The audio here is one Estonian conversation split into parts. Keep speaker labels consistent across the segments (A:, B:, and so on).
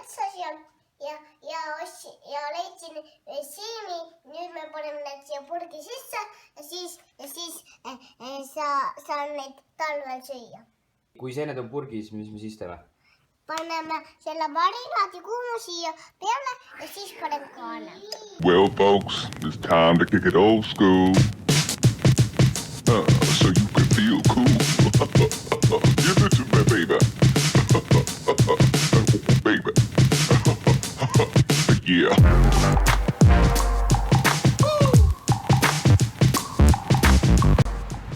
A: otsas ja leidsin siimi. Nüüd me paneme need siia purgi sisse ja siis saan neid talvel süüa.
B: Kui seened on purgis, mis me siis teeme?
A: Paneme selle marinaadi kuumu siia peale ja siis paneme kaane.
C: Well, folks, it's time to kick it old school. So you can feel cool. You listen to me, baby. Baby. Yeah.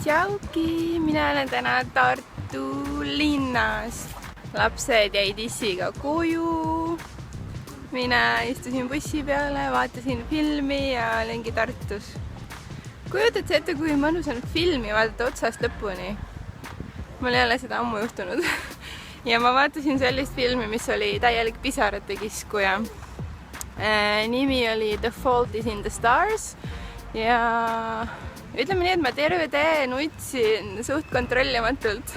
D: Tšauki, mina olen täna Tartu linnas. Lapsed jäid issiga koju. Mina istusin bussi peale, vaatasin filmi ja olingi Tartus. Kujutad sa ette, kui mõnus on filmi vaadata otsast lõpuni? Mul ei ole seda ammu juhtunud. Ja ma vaatasin sellist filmi, mis oli täielik pisarate kiskuja. Nimi oli The Fault is in the Stars. Ja ütleme nii, et ma terve tee nutsin suht kontrollimatult.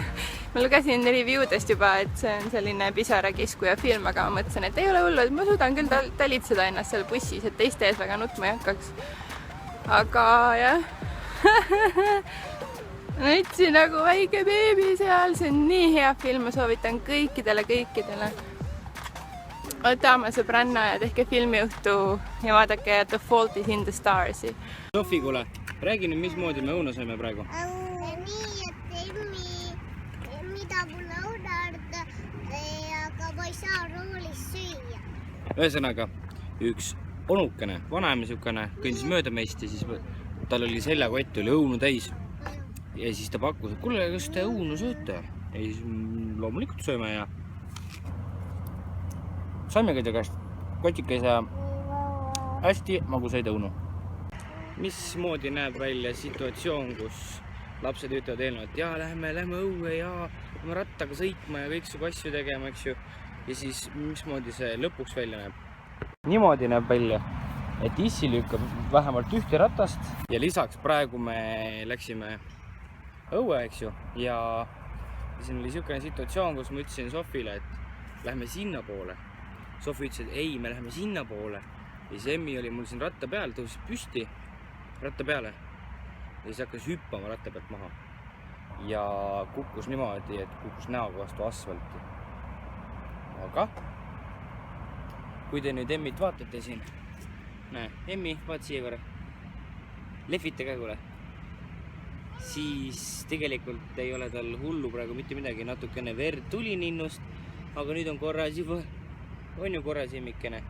D: Ma lugesin reviewdest juba, et see on selline pisarakiskuja film, aga ma mõtlesin, et ei ole hullu, et ma suudan küll talitseda ennast seal bussis, et teiste ees väga nutma ei hakkaks. Aga jah, nutsin nagu väike beebi seal, see on nii hea film, ma soovitan kõikidele. Võtame sõbranna ja tehke filmiõhtu ja vaadake The Fault is in the Starsi.
B: Sofi, kuule, räägi nüüd, mismoodi me õuna saime praegu?
A: Nii, et Emmi tahab mulle õunard, aga ma ei saa roolis süüa.
B: Ühesõnaga, üks onukene, vanaema siukene, kõndis mööda meist ja siis tal oli seljakott, oli õunu täis. Ja siis ta pakkus, et kuule, kas te õunu sööte? Ja siis loomulikult sööme ja saime kõige käest kotikese hästi magusaid õunu. Mismoodi näeb välja situatsioon, kus lapsed ütlevad eelnevalt, ja lähme õue ja lähme rattaga sõitma ja kõiksugu asju tegema, eks ju. Ja siis mismoodi see lõpuks välja näeb? Niimoodi näeb välja, et issi lükkab vähemalt ühte ratast ja lisaks praegu me läksime õue, eks ju, ja siin oli niisugune situatsioon, kus ma ütlesin Sofile, et lähme sinna poole. Sofi ütles, et ei, me läheme sinna poole. Ja siis Emmi oli mul siin ratta peal, tõusis püsti ratta peale ja siis hakkas hüppama ratta pealt maha. Ja kukkus niimoodi, et kukkus näoga vastu asfalti. Aga kui te nüüd Emmit vaatate siin, näe, Emmi, vaata siia korra, lehvita ka kuule, siis tegelikult ei ole tal hullu praegu mitte midagi, natukene verd tuli ninnust, aga nüüd on korras juba, on ju korras Emmikene.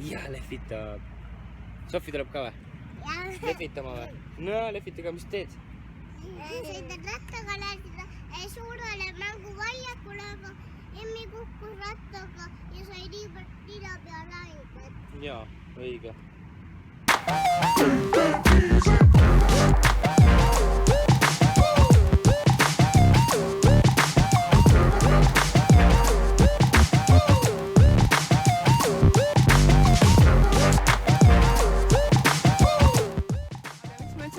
B: Ja lehvitab. Sofi tuleb ka või? Lehvitama või? No, lehvita ka, mis teed?
A: Sõidan rattaga lähen suurele mänguväljakule, aga Emmi kukkus rattaga ja sai nina peale haiget.
B: Jaa, õige.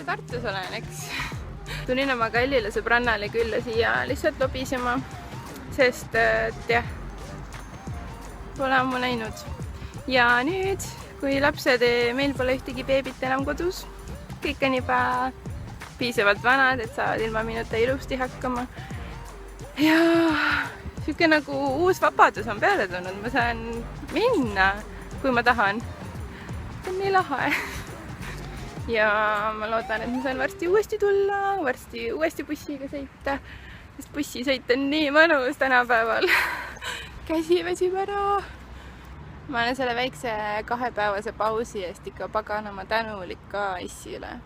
D: Tartus olen, eks. Tulin oma kallile sõbrannale külla siia lihtsalt lobisema, sest jah, pole ammu näinud. Ja nüüd, kui lapsed, meil pole ühtegi beebit enam kodus, kõik on juba piisavalt vanad, et saavad ilma minuta ilusti hakkama. Ja siuke nagu uus vabadus on peale tulnud, ma saan minna, kui ma tahan. See on nii lahe. Ja ma loodan, et ma saan varsti uuesti tulla, varsti uuesti bussiga sõita, sest bussisõit on nii mõnus tänapäeval. Käsi väsib ära. Ma olen selle väikse 2-päevase pausi eest ikka paganama tänulik ka issile.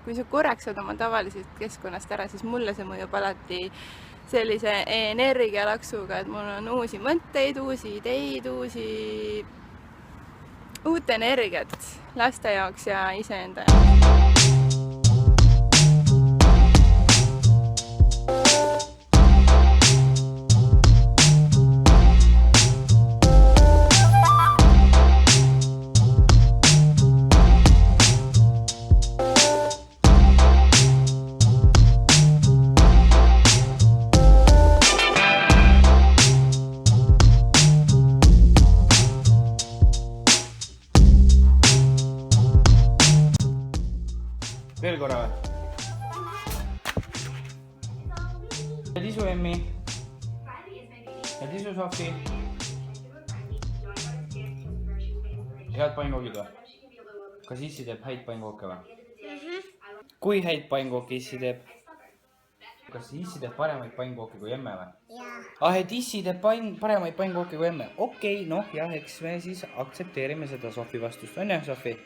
D: Kui sa korraks saad oma tavalisest keskkonnast ära, siis mulle see mõjub alati sellise energialaksuga, et mul on uusi mõtteid, uusi ideid, uut energiat laste jaoks ja iseenda jaoks.
B: korra või? Tisu Emmi. Ja tisu Sofi. Head pannkoogid või? Kas issi teeb häid pannkooke või? Kui häid pannkooke issi teeb? Kas issi teeb paremaid pannkooke kui emme või?
A: Jaa.
B: Et issi teeb paremaid pannkooke kui emme. Okei, noh jah, eks me siis aktsepteerime seda Sofi vastust. On jah, Sofi?